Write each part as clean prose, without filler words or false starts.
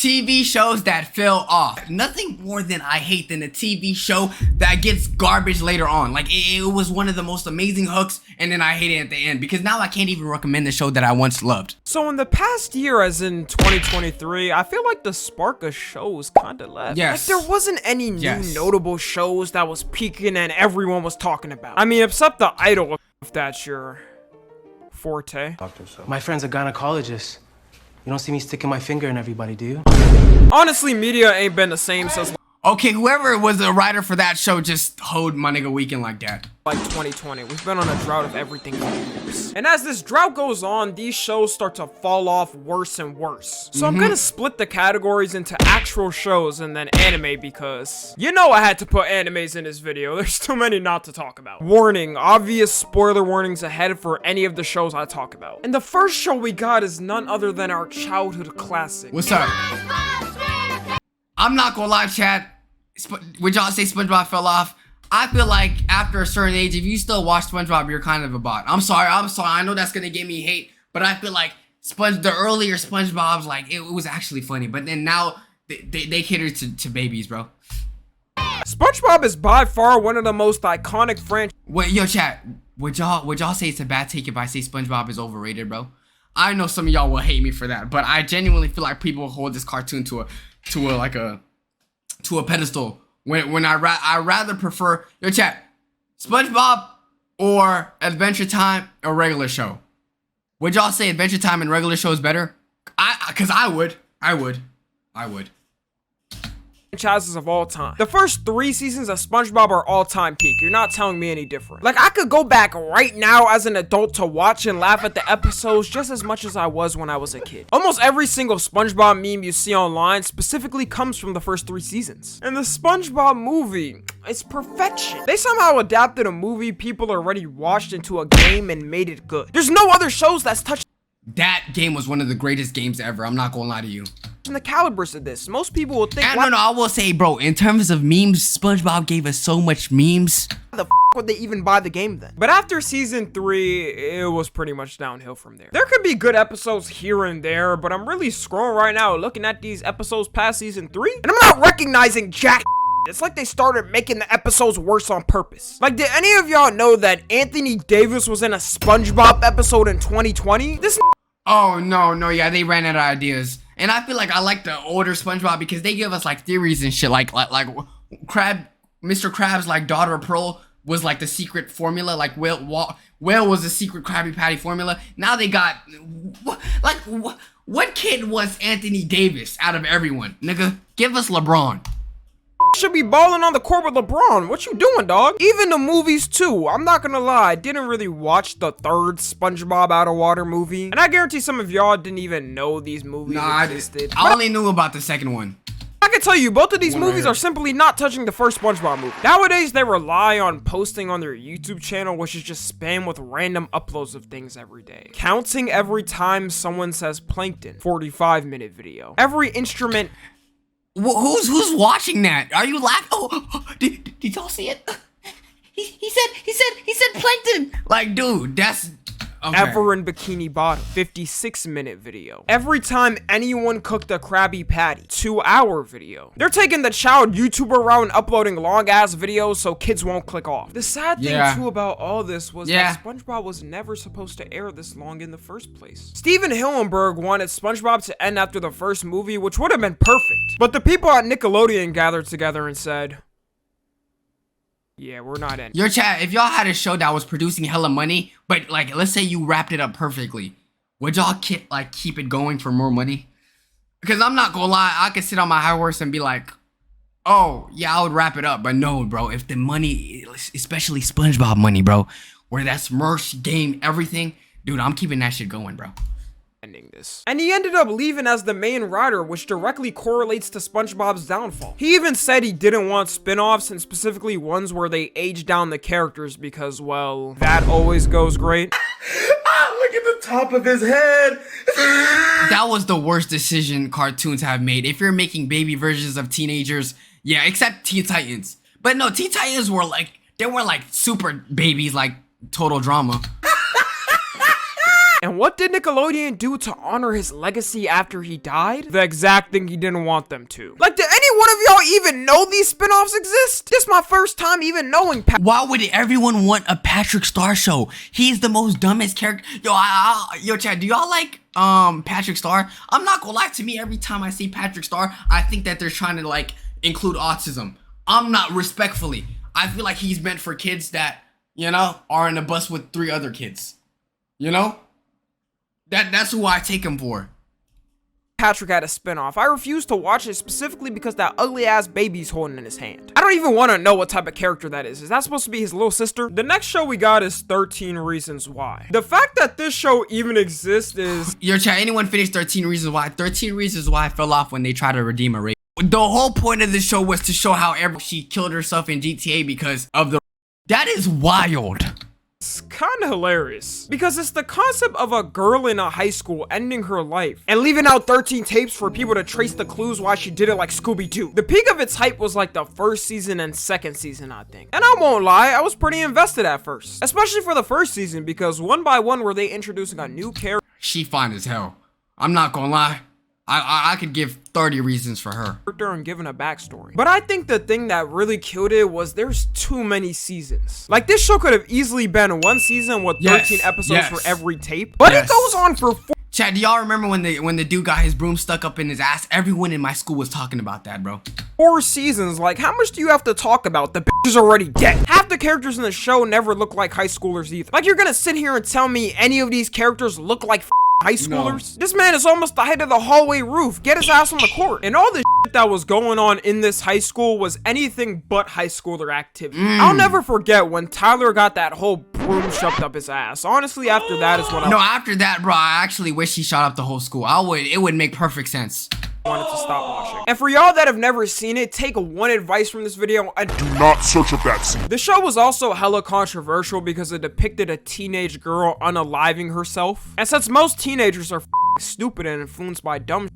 TV shows that fell off. Nothing more than I hate than a TV show that gets garbage later on. Like, it was one of the most amazing hooks, and then I hate it at the end, because now I can't even recommend the show that I once loved. So in the past year, as in 2023, I feel like the spark of shows kinda left. Yes. Like, there wasn't any new notable shows that was peaking and everyone was talking about. I mean, except The Idol, if that's your forte. My friend's a gynecologist. You don't see me sticking my finger in everybody, do you? Honestly, media ain't been the same since Okay, whoever was the writer for that show just hoed my nigga Weeknd like that. like 2020. We've been on a drought of everything for years. And as this drought goes on, these shows start to fall off worse and worse. So I'm gonna split the categories into actual shows and then anime, because you know I had to put animes in this video. There's too many not to talk about. Warning, obvious spoiler warnings ahead for any of the shows I talk about. And the first show we got is none other than our childhood classic. What's up? I'm not gonna lie, chat. Would y'all say SpongeBob fell off? I feel like after a certain age, if you still watch SpongeBob, you're kind of a bot. I'm sorry. I know that's gonna give me hate, but I feel like the earlier SpongeBob's, like, it was actually funny. But then now they cater to babies, bro. SpongeBob is by far one of the most iconic franchises. Wait, yo, chat. Would y'all say it's a bad take if I say SpongeBob is overrated, bro? I know some of y'all will hate me for that, but I genuinely feel like people hold this cartoon to a pedestal. When I rather prefer, yo, chat, SpongeBob or Adventure Time or regular show. Would y'all say Adventure Time and regular show is better? Cause I would. Franchises of all time. The first 3 seasons of SpongeBob are all-time peak. You're not telling me any different. Like, I could go back right now as an adult to watch and laugh at the episodes just as much as I was when I was a kid. Almost every single SpongeBob meme you see online specifically comes from the first 3 seasons. And the SpongeBob movie, it's perfection. They somehow adapted a movie people already watched into a game and made it good. There's no other shows that's touched That game was one of the greatest games ever. I'm not gonna lie to you. the calibers of this. Most people will think, No, I will say, bro, in terms of memes, SpongeBob gave us so much memes. why the f would they even buy the game then? But after season 3, it was pretty much downhill from there. There could be good episodes here and there, but I'm really scrolling right now looking at these episodes past season 3, and I'm not recognizing jack. It's like they started making the episodes worse on purpose. Like, did any of y'all know that Anthony Davis was in a SpongeBob episode in 2020? Oh, no, yeah, they ran out of ideas. And I feel like I like the older SpongeBob because they give us, like, theories and shit. Like Mr. Krabs, like, daughter of Pearl was, like, the secret formula. Like, Whale was the secret Krabby Patty formula. Now they got, what kid was Anthony Davis out of everyone? Nigga, give us LeBron. Should be balling on the court with LeBron. What you doing, dog? Even the movies too. I'm not gonna lie, I didn't really watch the 3rd SpongeBob Out of Water movie, and I guarantee some of y'all didn't even know these movies existed. I only knew about the second one. I can tell you, both of these movies are simply not touching the first SpongeBob movie. Nowadays, they rely on posting on their YouTube channel, which is just spam with random uploads of things every day. Counting every time someone says plankton, 45-minute video. Every instrument. Who's watching that? Are you laughing? Oh, did y'all see it? He said plankton. Like, dude, that's okay. Ever in Bikini Bottom, 56-minute video. Every time anyone cooked a Krabby Patty, 2-hour video. They're taking the child YouTuber route and uploading long-ass videos so kids won't click off. The sad thing too about all this was that SpongeBob was never supposed to air this long in the first place. Steven Hillenburg wanted SpongeBob to end after the first movie, which would have been perfect. But the people at Nickelodeon gathered together and said, yeah, we're not ending. Your chat, if y'all had a show that was producing hella money, but, like, let's say you wrapped it up perfectly, would y'all keep it going for more money? Because I'm not gonna lie, I could sit on my high horse and be like, oh, yeah, I would wrap it up. But no, bro, if the money, especially SpongeBob money, bro, where that's merch, game, everything, dude, I'm keeping that shit going, bro. Ending this. And he ended up leaving as the main writer, which directly correlates to SpongeBob's downfall. He even said he didn't want spin-offs, and specifically ones where they age down the characters because, well, that always goes great. Look at the top of his head. That was the worst decision cartoons have made. If you're making baby versions of teenagers, yeah, except Teen Titans. But no, Teen Titans were like, they were like super babies, like Total Drama. And what did Nickelodeon do to honor his legacy after he died? The exact thing he didn't want them to. Like, did any one of y'all even know these spin-offs exist? This is my first time even knowing Why would everyone want a Patrick Star show? He's the most dumbest character. Yo, Chad, do y'all like Patrick Star? I'm not gonna lie, to me, every time I see Patrick Star, I think that they're trying to like include autism. I'm not, respectfully. I feel like he's meant for kids that, you know, are in a bus with 3 other kids. You know? That's who I take him for. Patrick had a spinoff. I refuse to watch it specifically because that ugly ass baby's holding in his hand. I don't even want to know what type of character that is. Is that supposed to be his little sister? The next show we got is 13 Reasons Why. The fact that this show even exists is... Yo, Chad, anyone finished 13 Reasons Why? 13 Reasons Why fell off when they tried to redeem a rape. The whole point of the show was to show how she killed herself in GTA because of the... That is wild. It's kinda hilarious because it's the concept of a girl in a high school ending her life and leaving out 13 tapes for people to trace the clues why she did it, like Scooby-Doo. The peak of its hype was like the first season and second season, I think. And I won't lie, I was pretty invested at first, especially for the first season because one by one were they introducing a new character. She fine as hell. I'm not gonna lie. I could give 30 reasons for her. And given a backstory. But I think the thing that really killed it was there's too many seasons. Like, this show could have easily been one season with 13 episodes for every tape. But it goes on for 4. Chad, do y'all remember when the dude got his broom stuck up in his ass? Everyone in my school was talking about that, bro. 4 seasons. Like, how much do you have to talk about? The bitch is already dead. Half the characters in the show never look like high schoolers either. Like, you're gonna sit here and tell me any of these characters look like high schoolers? No. This man is almost the height of the hallway roof. Get his ass on the court. And all the shit that was going on in this high school was anything but high schooler activity. I'll never forget when Tyler got that whole broom shoved up his ass. Honestly, after that is when after that, bro, I actually wish he shot up the whole school. It would make perfect sense. Wanted to stop watching. And for y'all that have never seen it, take one advice from this video and do not search up that scene. The show was also hella controversial because it depicted a teenage girl unaliving herself. And since most teenagers are stupid and influenced by dumb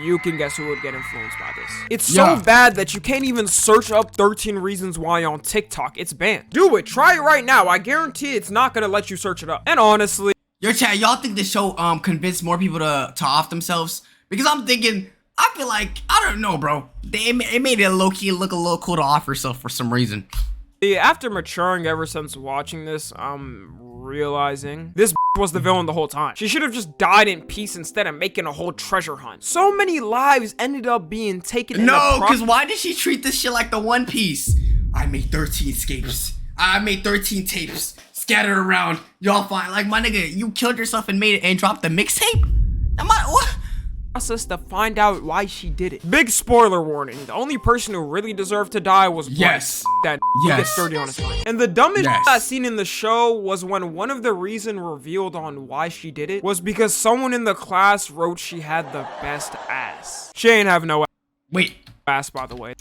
you can guess who would get influenced by this. It's so bad that you can't even search up 13 Reasons Why on TikTok. It's banned. Do it. Try it right now. I guarantee it's not gonna let you search it up. And honestly, yo, Chad, y'all think the show convinced more people to off themselves? Because I'm thinking, I feel like, I don't know, bro. It made it low-key look a little cool to off herself for some reason. After maturing ever since watching this, I'm realizing this was the villain the whole time. She should have just died in peace instead of making a whole treasure hunt. So many lives ended up being taken. No, because why did she treat this shit like the One Piece? I made 13 escapes. I made 13 tapes scattered around. Y'all fine. Like, my nigga, you killed yourself and made it and dropped the mixtape? What? Process to find out why she did it. Big spoiler warning. The only person who really deserved to die was that gets 30 on his brain. And the dumbest scene in the show was when one of the reasons revealed on why she did it was because someone in the class wrote she had the best ass. She ain't have no ass, by the way.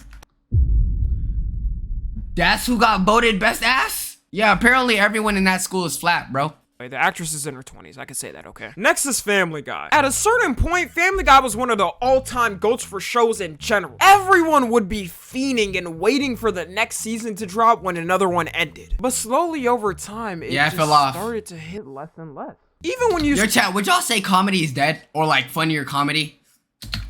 That's who got voted best ass? Yeah, apparently everyone in that school is flat, bro. The actress is in her 20s, I can say that, okay? Next is Family Guy. At a certain point, Family Guy was one of the all-time goats for shows in general. Everyone would be fiending and waiting for the next season to drop when another one ended. But slowly over time, it just started to hit less and less. Even when you- Yo, chat, would y'all say comedy is dead? Or like funnier comedy?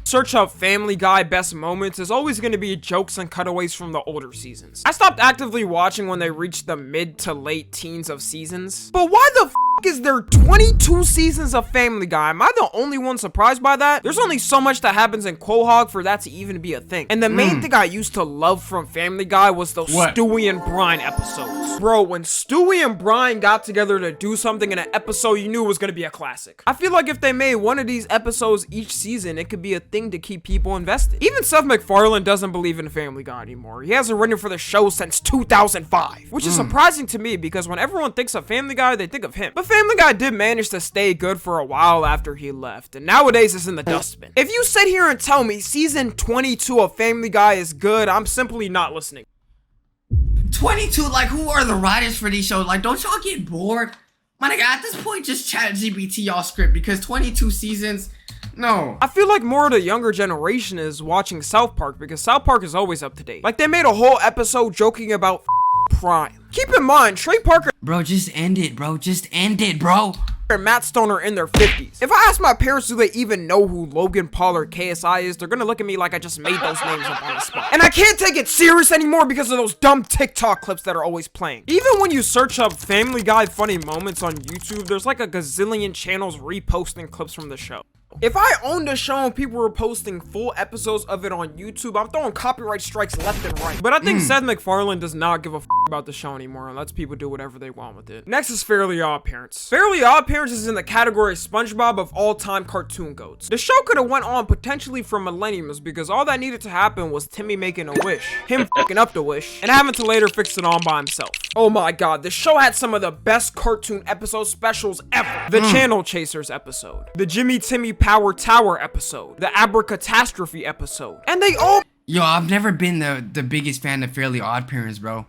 Search up Family Guy best moments, there's always going to be jokes and cutaways from the older seasons. I stopped actively watching when they reached the mid to late teens of seasons. But why the f is there 22 seasons of Family Guy? Am I the only one surprised by that? There's only so much that happens in Quahog for that to even be a thing. And the main thing I used to love from Family Guy was those Stewie and Brian episodes. Bro, when Stewie and Brian got together to do something in an episode, you knew it was going to be a classic. I feel like if they made one of these episodes each season, it could be a thing to keep people invested. Even Seth MacFarlane doesn't believe in Family Guy anymore. He hasn't written for the show since 2005, which is surprising to me because when everyone thinks of Family Guy, they think of him. But Family Guy did manage to stay good for a while after he left, and nowadays it's in the dustbin. If you sit here and tell me season 22 of Family Guy is good, I'm simply not listening. 22? Like, who are the writers for these shows? Like, don't y'all get bored? My nigga, at this point, just ChatGPT y'all script because 22 seasons, no. I feel like more of the younger generation is watching South Park because South Park is always up to date. Like, they made a whole episode joking about Prime. Keep in mind, Trey Parker- Bro, just end it, bro. Just end it, bro. and Matt Stone are in their 50s. If I ask my parents do they even know who Logan Paul or KSI is, they're gonna look at me like I just made those names up on the spot. And I can't take it serious anymore because of those dumb TikTok clips that are always playing. Even when you search up Family Guy funny moments on YouTube, there's like a gazillion channels reposting clips from the show. If I owned a show and people were posting full episodes of it on YouTube, I'm throwing copyright strikes left and right. But I think Seth MacFarlane does not give a about the show anymore and lets people do whatever they want with it. Next is Fairly Odd Parents. Fairly Odd Parents is in the category of SpongeBob of all-time cartoon goats. The show could have went on potentially for millenniums because all that needed to happen was Timmy making a wish, him fucking up the wish, and having to later fix it on by himself. Oh my god, the show had some of the best cartoon episode specials ever. The Channel Chasers episode, the Jimmy Timmy Power Tower episode, the Abracatastrophe episode, and they all Yo, I've never been the biggest fan of Fairly Odd Parents, bro.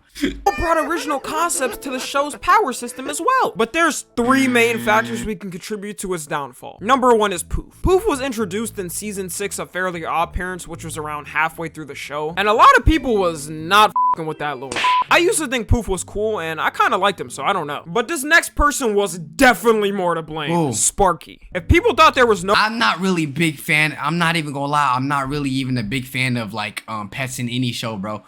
brought original concepts to the show's power system as well. But there's three main factors we can contribute to its downfall. Number one is Poof. Poof was introduced in season 6 of Fairly Odd Parents, which was around halfway through the show, and a lot of people was not f***ing with that little I used to think Poof was cool, and I kind of liked him, so I don't know. But this next person was definitely more to blame. Ooh. Sparky. If people thought there was no I'm not really big fan. I'm not even gonna lie. I'm not really even a big fan of like pets in any show, bro.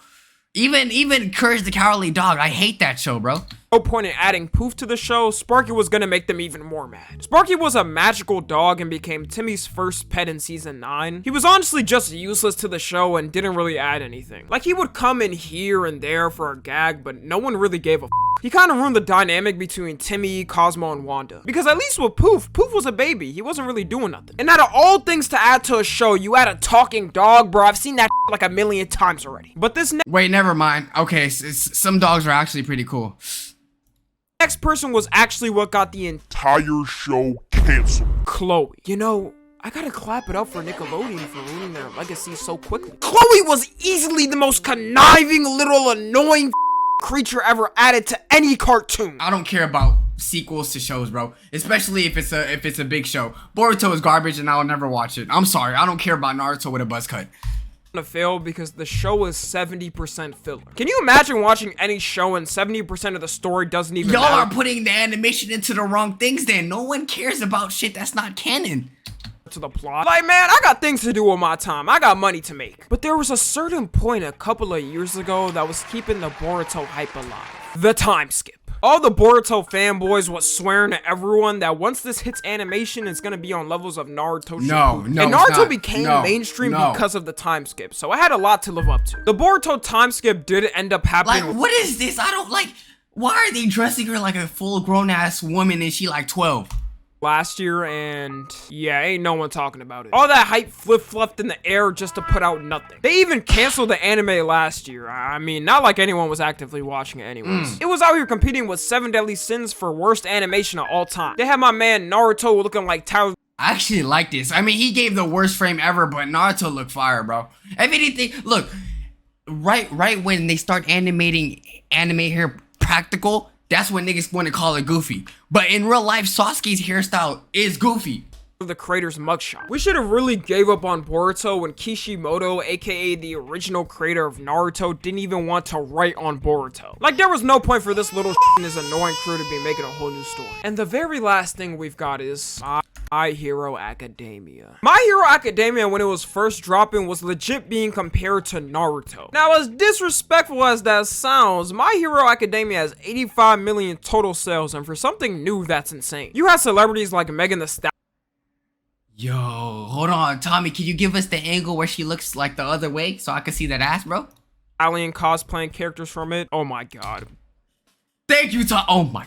Even Courage the Cowardly Dog. I hate that show, bro. point in adding Poof to the show, Sparky was gonna make them even more mad. Sparky was a magical dog and became Timmy's first pet in season 9. He was honestly just useless to the show and didn't really add anything. Like, he would come in here and there for a gag, but no one really gave a f. He kind of ruined the dynamic between Timmy, Cosmo, and Wanda. Because at least with Poof, Poof was a baby. He wasn't really doing nothing. And out of all things to add to a show, you add a talking dog, bro. I've seen that like a million times already. But this Wait, never mind. Okay, some dogs are actually pretty cool. next person was actually what got the Entire show canceled. Chloe. You know, I gotta clap it up for Nickelodeon for ruining their legacy so quickly. Chloe was easily the most conniving little annoying creature ever added to any cartoon. I don't care about sequels to shows, bro. Especially if it's a big show. Boruto is garbage and I'll never watch it. I'm sorry. I don't care about Naruto with a buzz cut. To fail because the show is 70% filler. Can you imagine watching any show and 70% of the story doesn't even Y'all matter are putting the animation into the wrong things then. No one cares about shit that's not canon. to the plot? Like, man, I got things to do with my time. I got money to make. But there was a certain point a couple of years ago that was keeping the Boruto hype alive. The time skip. All the Boruto fanboys was swearing to everyone that once this hits animation, it's gonna be on levels of Naruto. No, and it's Naruto not. became No, mainstream no. because of the time skip, so I had a lot to live up to. The Boruto time skip did end up happening. Like, what is this? I don't like. Why are they dressing her like a full grown ass woman and she like 12? Last year, and yeah, ain't no one talking about it. All that hype flip-flopped in the air just to put out nothing. They even canceled the anime last year. I mean, not like anyone was actively watching it anyways. It was out here competing with 7 Deadly Sins for worst animation of all time. They had my man Naruto looking like Tyler. I actually like this. I mean, he gave the worst frame ever, but Naruto looked fire, bro. If anything, look, right when they start animating anime hair practical, that's when niggas want to call it goofy. But in real life, Sasuke's hairstyle is goofy. The creator's mugshot. We should have really gave up on Boruto when Kishimoto, aka the original creator of Naruto, didn't even want to write on Boruto. Like, there was no point for this little and his annoying crew to be making a whole new story. And the very last thing we've got is My Hero Academia. My Hero Academia, when it was first dropping, was legit being compared to Naruto. Now, as disrespectful as that sounds, My Hero Academia has 85 million total sales, and for something new, that's insane. You had celebrities like Megan Thee Stallion. Yo, hold on, Tommy. Can you give us the angle where she looks like the other way so I can see that ass, bro? Alien cosplaying characters from it. Oh my god. Thank you, Tom. Oh my.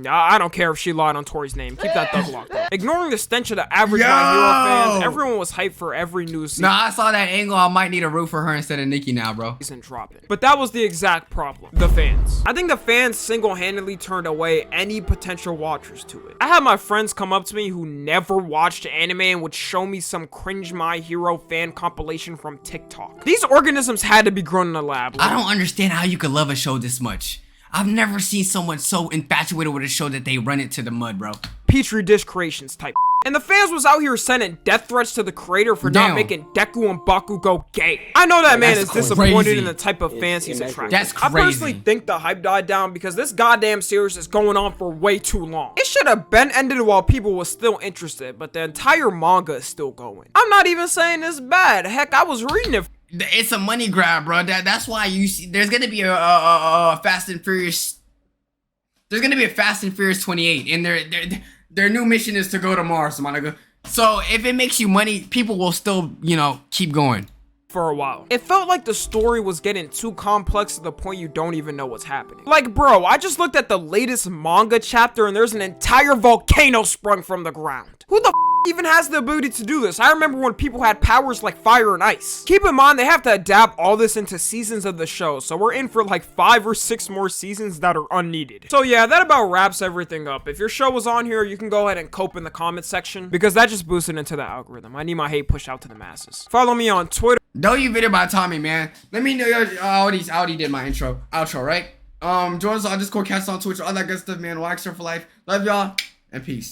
I don't care if she lied on Tori's name. Keep that thug locked up. Ignoring the stench of the average My Hero fans, everyone was hyped for every new season. Nah, I saw that angle. I might need a root for her instead of Nikki now, bro. Dropping. But that was the exact problem. The fans. I think the fans single-handedly turned away any potential watchers to it. I had my friends come up to me who never watched anime and would show me some cringe My Hero fan compilation from TikTok. These organisms had to be grown in a lab. I don't understand how you could love a show this much. I've never seen someone so infatuated with a show that they run it to the mud, bro. Petri dish creations type. And the fans was out here sending death threats to the creator for not Damn. making Deku and Baku go gay. I know that man is That's disappointed crazy. in the type of fans he's attracting. That's I personally crazy. think the hype died down because this goddamn series is going on for way too long. It should have been ended while people were still interested, but the entire manga is still going. I'm not even saying it's bad. Heck, I was reading it. It's a money grab, bro. That's why you see. There's gonna be a Fast and Furious. There's gonna be a Fast and Furious 28, and their new mission is to go to Mars, my nigga. So if it makes you money, people will still, you know, keep going. For a while. It felt like the story was getting too complex to the point you don't even know what's happening. Like, bro, I just looked at the latest manga chapter and there's an entire volcano sprung from the ground. Who the f even has the ability to do this? I remember when people had powers like fire and ice. Keep in mind, they have to adapt all this into seasons of the show, so we're in for like 5 or 6 more seasons that are unneeded. So yeah, that about wraps everything up. If your show was on here, you can go ahead and cope in the comment section, because that just boosted into the algorithm. I need my hate pushed out to the masses. Follow me on Twitter. W video by Tommy, man. Let me know your. I already did my outro, right? Join us on Discord, cast on Twitch, all that good stuff, man. Wax for life. Love y'all and peace.